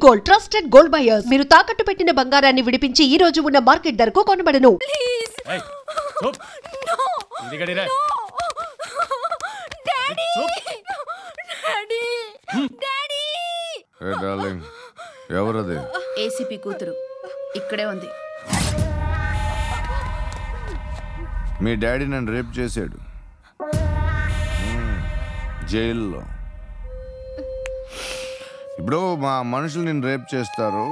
Gold, trusted gold buyers. మీరు తాకట్టు పెట్టిన బంగారాన్ని విడిపించి ఈ రోజు ఉన్న మార్కెట్ ధరకు కొనబడను. ఎవరది? ఏసీపీ కూతురు ఇక్కడే ఉంది. మీ డాడీ నన్ను రేప్ చేశాడు జైల్లో. ఇప్పుడు మా మనుషులు నేను రేప్ చేస్తారు,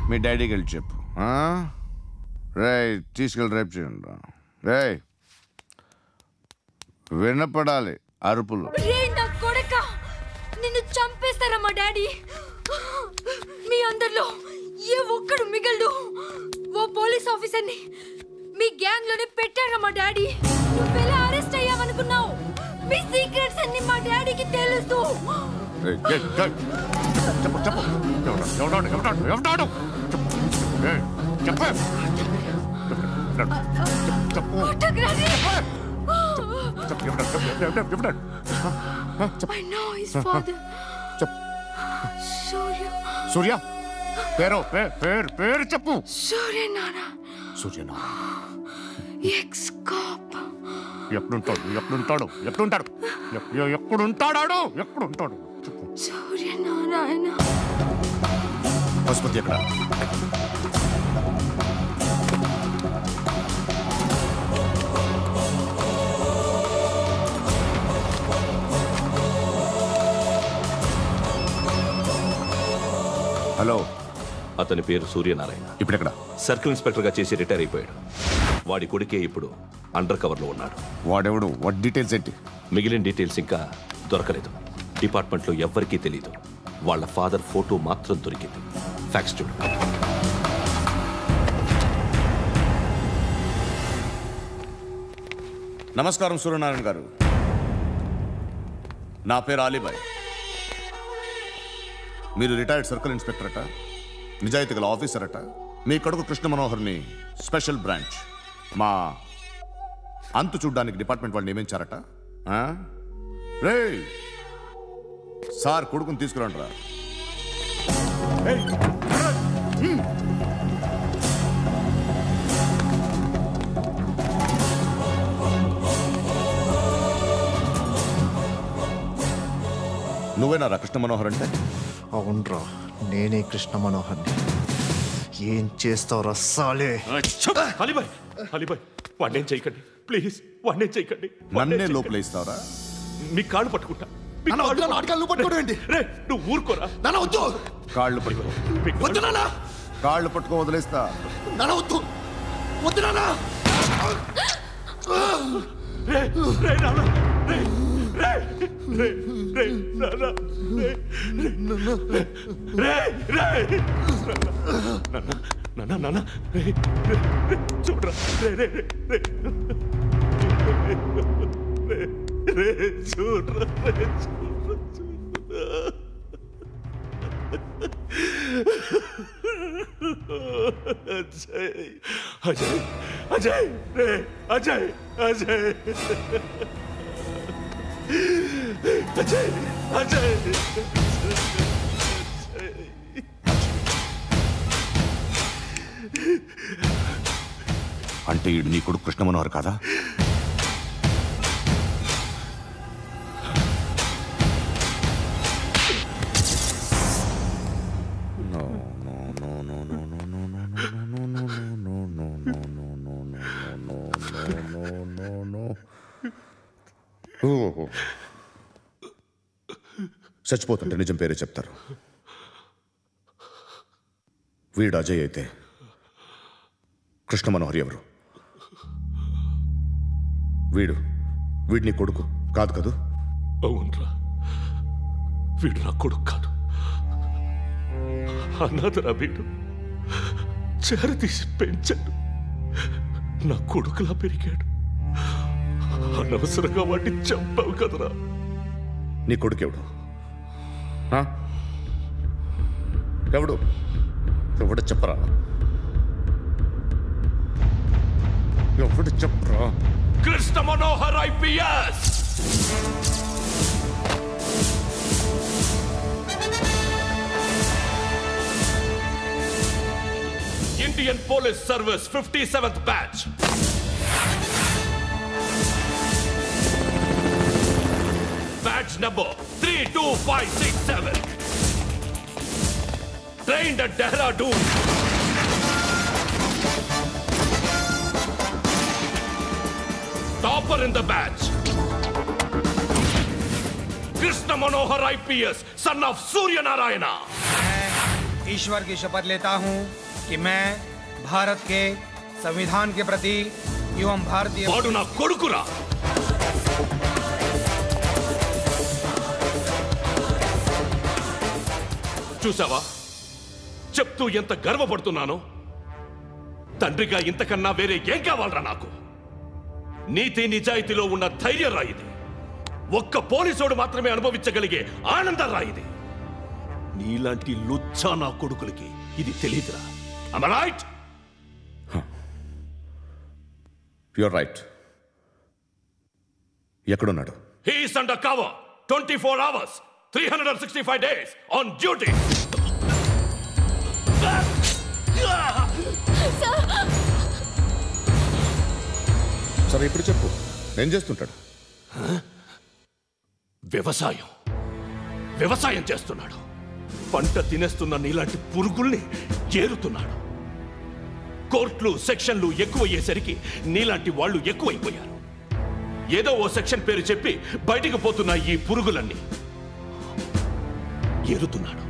మీ డాడీకి వెళ్ళి చెప్పు. తీసుకెళ్ళి రేప్ చేయండి. వినపడాలి అరుపులు. నిన్ను చంపేస్తారా మా డాడీ? మీ అందరిలో ఏ ఒక్కడు మిగలడు. ఓ పోలీస్ ఆఫీసర్ని మీ గ్యాంగ్ లోనే పెట్టారా మా డాడీ? నువ్వెలా అరెస్ట్ అయ్యావనుకున్నావు? మీ సీక్రెట్స్ అన్ని మా డాడీకి తెలుసు. సూర్య పేరు చెప్పు. ఎక్కడుంటాడు? సూర్యనారాయణ. పశుపతి ఎక్కడ? హలో, అతని పేరు సూర్యనారాయణ. ఇప్పుడెక్కడ? సర్కిల్ ఇన్స్పెక్టర్ గా చేసి రిటైర్ అయిపోయాడు. వాడి కొడుకే ఇప్పుడు అండర్ కవర్ లో ఉన్నాడు. వాడెవడు? వాట్ డీటెయిల్స్ ఏంటి? మిగిలిన డీటెయిల్స్ ఇంకా దొరకలేదు. డిపార్ట్మెంట్ లో ఎవ్వరికీ తెలియదు. వాళ్ళ ఫాదర్ ఫోటో మాత్రం దొరికింది. ఫ్యాక్స్ చూడు. నమస్కారం సూర్యనారాయణ గారు. నా పేరు అలీబాయ్. మీరు రిటైర్డ్ సర్కిల్ ఇన్స్పెక్టర్ అట, నిజాయితీ గల ఆఫీసర్ అట. మీ కొడుకు కృష్ణ మనోహర్ని స్పెషల్ బ్రాంచ్ మా అంతు చూడ్డానికి డిపార్ట్మెంట్ వాళ్ళు నియమించారట. రే సార్, కొడుకుని తీసుకురండి రా. నువ్వేనా కృష్ణ మనోహర్ అంటే? అవునరా, నేనే కృష్ణ మనోహర్ని. ఏం చేస్తావు రస్సాలే? అలీబాయ్ వాడినేం చేయకండి ప్లీజ్, వాడినేం చేయకండి. నన్నే లోపల ఇస్తావరా? మీ కాళ్ళు పట్టుకుంటా. నువ్వు ఊరుకోరా. కాళ్ళు పట్టుకో. కాళ్ళు పట్టుకో వదిలేస్తా. చూడరా అజయ్ అజయ్ అజయ్ అజయ్ అజయ్ అజయ్ అంటే నీ కొడుకు కృష్ణ మనోహర్ కాదా? చచ్చిపోతుంటే నిజం పేరే చెప్తారు. వీడు అజయ్ అయితే కృష్ణ మనోహర్ ఎవరు? వీడిని కొడుకు కాదు కదూ? అవునరా, వీడు నా కొడుకు కాదు. అనాథరా వీడు. చేరతీసి పెంచాడు. నా కొడుకులా పెరిగాడు. అనవసరంగా వాడిని చంపావు కదరా. నీ కొడుకు ఎవడు? ఎవడు చెప్పరా? ఎవడు చెప్పరా? Krishna Manohar IPS. Indian Police Service 57th batch. Batch number 32567. Trained at Dehradun. Topper in the batch. Krishna Manohar IPS, son of Surya Narayana. मैं ईश्वर की शपथ लेता हूं कि मैं भारत के संविधान के प्रति एवं भारतीय వాడు నా కొడుకురా. చూసావా, చెప్తూ ఎంత గర్వపడుతున్నానో. తండ్రిగా ఇంతకన్నా వేరే ఏం కావాలరా నాకు? నీతి నిజాయితీలో ఉన్న ధైర్యం రాయిది. ఒక్క పోలీసోడు మాత్రమే అనుభవించగలిగే ఆనందం రాయిది. నీలాంటి లుచ్చా నా కొడుకులకి ఇది తెలియదురా. Am I right? You're right. ఎక్కడున్నాడు? He is under cover 24 hours 365 days on duty. సరే ఇప్పుడు చెప్పు, ఏం చేస్తుంటాడు? వ్యవసాయం చేస్తున్నాడు. పంట తినేస్తున్న నీలాంటి పురుగుల్ని ఏరుతున్నాడు. కోర్టులు సెక్షన్లు ఎక్కువయ్యేసరికి నీలాంటి వాళ్ళు ఎక్కువైపోయారు. ఏదో ఓ సెక్షన్ పేరు చెప్పి బయటికి పోతున్న ఈ పురుగులన్నీ ఏరుతున్నాడు.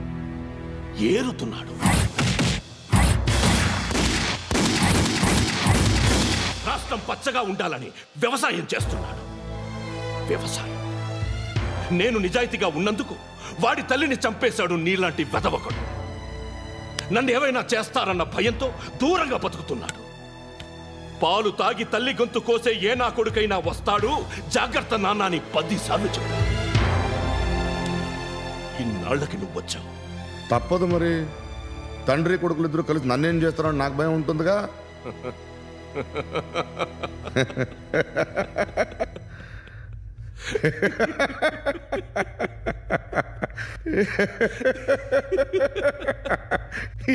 రాష్ట్రం పచ్చగా ఉండాలని వ్యవసాయం చేస్తున్నాడు. నేను నిజాయితీగా ఉన్నందుకు వాడి తల్లిని చంపేశాడు నీలాంటి వెధవకుడు. నన్ను ఏమైనా చేస్తారన్న భయంతో దూరంగా బతుకుతున్నాడు. పాలు తాగి తల్లి గొంతు కోసే ఏ నా కొడుకైనా వస్తాడు, జాగ్రత్త నాన్న అని 10 సార్లు చెప్పాడు. ఇన్నాళ్ళకి నువ్వు వచ్చావు. తప్పదు మరి, తండ్రి కొడుకులు ఇద్దరు కలిసి నన్నేం చేస్తారని నాకు భయం ఉంటుందిగా.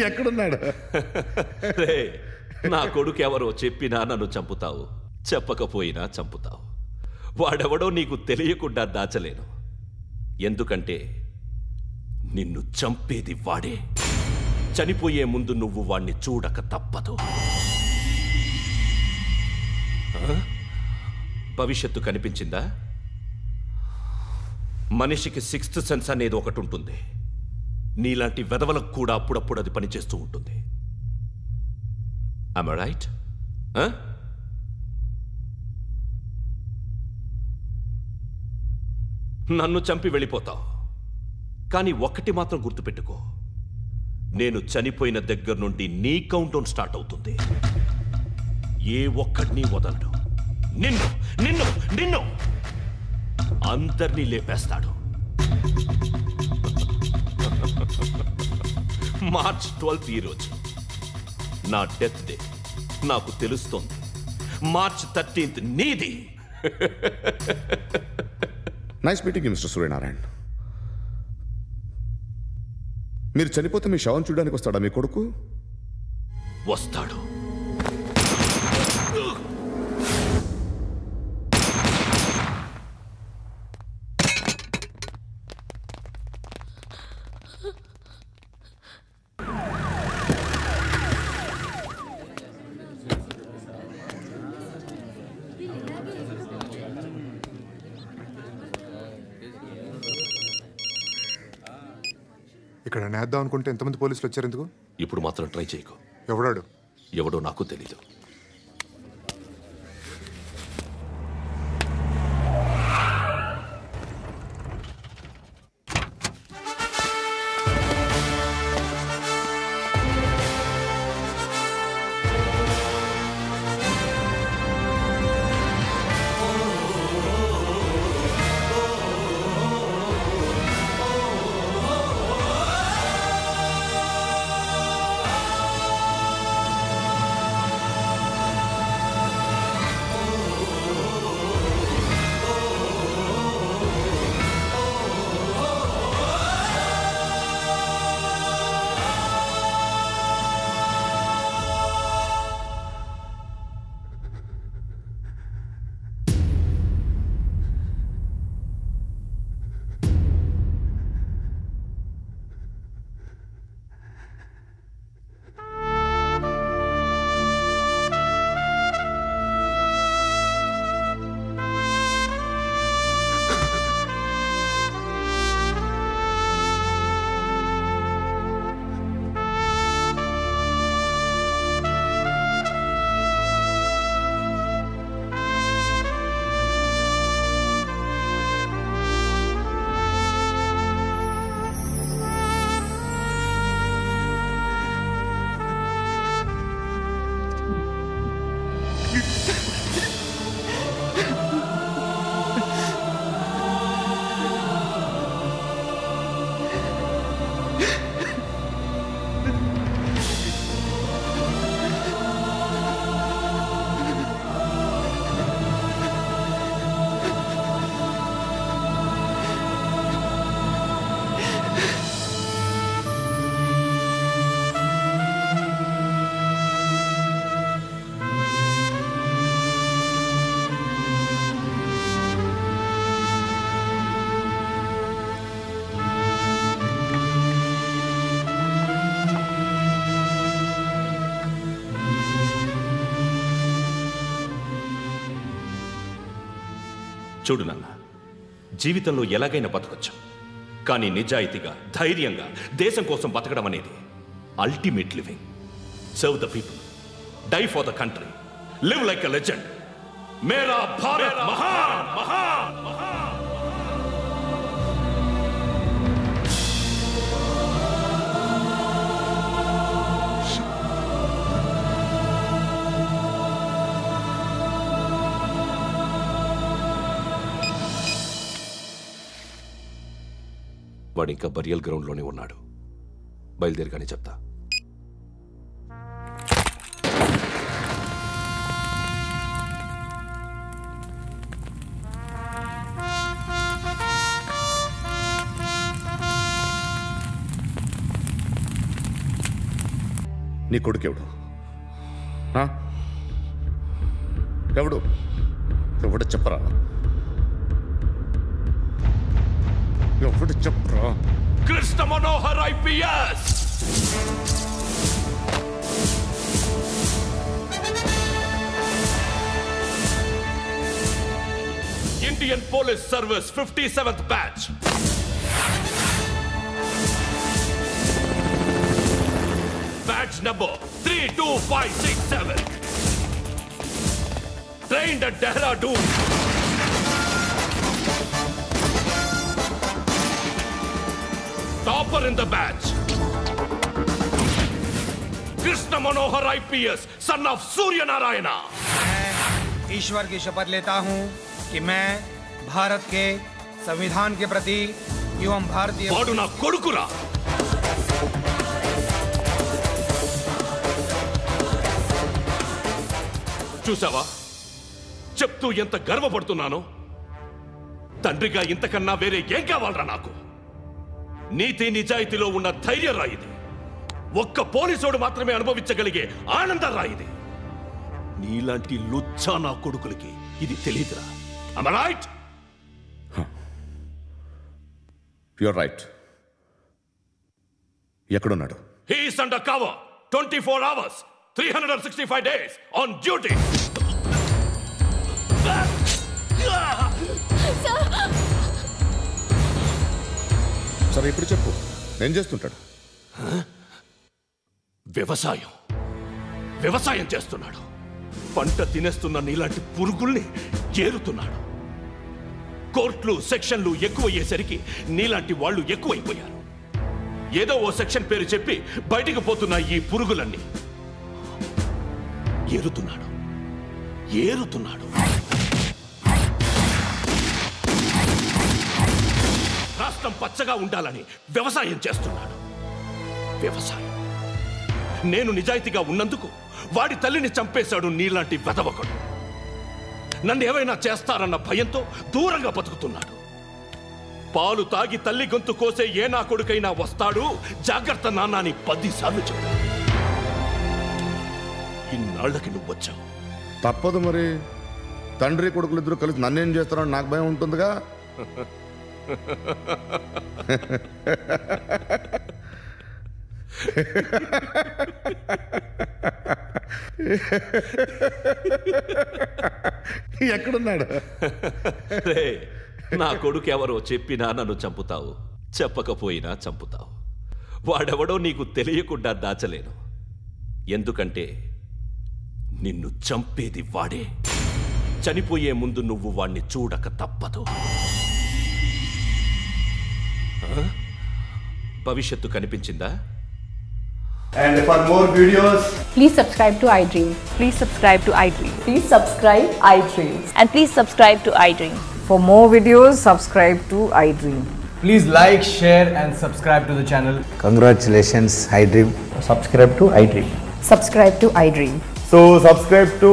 ఎక్కడున్నాడు? నా కొడుకు ఎవరో చెప్పినా నన్ను చంపుతావు, చెప్పకపోయినా చంపుతావు. వాడెవడో నీకు తెలియకుండా దాచలేను. ఎందుకంటే నిన్ను చంపేది వాడే. చనిపోయే ముందు నువ్వు వాణ్ణి చూడక తప్పదు. భవిష్యత్తు కనిపించిందా? మనిషికి 6th సెన్స్ అనేది ఒకటి ఉంటుంది. నీలాంటి వెధవలకు కూడా అప్పుడప్పుడు అది పనిచేస్తూ ఉంటుంది. Am I right? నన్ను చంపి వెళ్ళిపోతావు. కానీ ఒక్కటి మాత్రం గుర్తుపెట్టుకో, నేను చనిపోయిన దగ్గర నుండి నీ కౌంటౌన్ స్టార్ట్ అవుతుంది. ఏ ఒక్కడిని వదలడు. నిన్ను అందరినీ లేపేస్తాడు. మార్చ్ 12 ఈ రోజు నా డెత్ డే. నాకు తెలుస్తోంది. మార్చ్ 13 నీది. Nice meeting mister Suryanarayan. మీరు చనిపోతే మీ శవం చూడడానికి వస్తాడా మీ కొడుకు? వస్తాడు. ఇక్కడ నేద్దాం అనుకుంటే ఎంతమంది పోలీసులు వచ్చారు ఎందుకు? ఇప్పుడు మాత్రం ట్రై చేయకు. ఎవడో నాకు తెలీదు. చూడు నాన్న, జీవితంలో ఎలాగైనా బతకొచ్చు, కానీ నిజాయితీగా ధైర్యంగా దేశం కోసం బతకడం అనేది ultimate living. Serve the people, die for the country, live like a legend. మేరా భారత్ మహాన్ మహాన్ మహాన్. వాడు ఇంకా బరియల్ గ్రౌండ్లోనే ఉన్నాడు. బయలుదేరగానే చెప్తా. నీ కొడుకు ఎవడు? ఎవడు ఎవడు చెప్పరా? ఎవడు చెప్పరా? Krishna Manohar IPS. Indian Police Service 57th batch. Batch number 32567. Trained at Dehradun. Topper in the batch. Krishna Manohar IPS, son of Surya Narayana. मैं ईश्वर की शपथ लेता हूं कि मैं भारत के संविधान के प्रति एवं भारतीय వాడు నా కొడుకురా. చూసావా, చెప్తూ ఎంత గర్వపడుతున్నానో. తండ్రిగా ఇంతకన్నా వేరే ఏం కావాలరా నాకు? నీతి నిజాయితీలో ఉన్న ధైర్యం రాయిది. ఒక్క పోలీసోడు మాత్రమే అనుభవించగలిగే ఆనందం రాయిది. నీలాంటి లుచ్చా నా కొడుకులకి ఇది తెలియదురా. Am I right? You're right. ఎక్కడున్నాడు? He is under cover 24 hours 365 days on duty. సరే ఇప్పుడు చెప్పు, ఏం చేస్తుంటాడు? వ్యవసాయం చేస్తున్నాడు. పంట తినేస్తున్న నీలాంటి పురుగుల్ని ఏరుతున్నాడు. కోర్టులు సెక్షన్లు ఎక్కువయ్యేసరికి నీలాంటి వాళ్ళు ఎక్కువైపోయారు. ఏదో ఓ సెక్షన్ పేరు చెప్పి బయటికి పోతున్న ఈ పురుగులన్నీ ఏరుతున్నాడు. రాష్ట్రం పచ్చగా ఉండాలని వ్యవసాయం చేస్తున్నాడు. నేను నిజాయితీగా ఉన్నందుకు వాడి తల్లిని చంపేశాడు నీలాంటి వెధవకుడు. నన్ను ఏమైనా చేస్తారన్న భయంతో దూరంగా బతుకుతున్నాడు. పాలు తాగి తల్లి గొంతు కోసే ఏ నా కొడుకైనా వస్తాడు, జాగ్రత్త నాన్న అని 10 సార్లు చెప్పాడు. ఇన్నాళ్ళకి నువ్వు వచ్చావు. తప్పదు మరి. తండ్రి కొడుకులు ఇద్దరు కలిసి నన్నేం చేస్తారని నాకు భయం ఉంటుందిగా. ఎక్కడున్నాడు? నా కొడుకు ఎవరో చెప్పినా నన్ను చంపుతావు, చెప్పకపోయినా చంపుతావు. వాడెవడో నీకు తెలియకుండా దాచలేను. ఎందుకంటే నిన్ను చంపేది వాడే. చనిపోయే ముందు నువ్వు వాణ్ణి చూడక తప్పదు. భవిష్యత్తు కనిపించిందా? And for more videos, please subscribe to iDream. Please subscribe to iDream. Please subscribe iDream. And please subscribe to iDream. For more videos, subscribe to iDream. Please like, share and subscribe to the channel. congratulations iDream. Subscribe to iDream. Subscribe to iDream. So subscribe to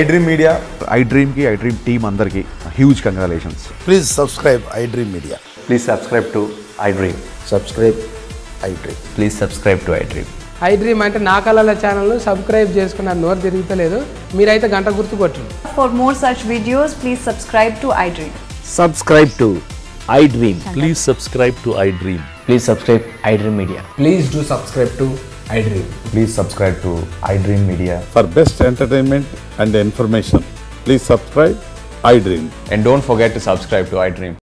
iDream Media. iDream ki iDream team andarki huge congratulations. Please subscribe iDream Media. Please subscribe to iDream. Subscribe iDream. Please subscribe to iDream. iDream అంటే నా కళల ఛానల్ను subscribe చేసుకున్న నోరు తిరుగుతలేదు. మీరైతే గంట గుర్తు కొట్టండి. For more such videos, please subscribe to iDream. Subscribe to iDream. Please subscribe to iDream. Please subscribe iDream Media. Please do subscribe to iDream. Please subscribe to iDream Media. For best entertainment and information, please subscribe iDream. And don't forget to subscribe to iDream.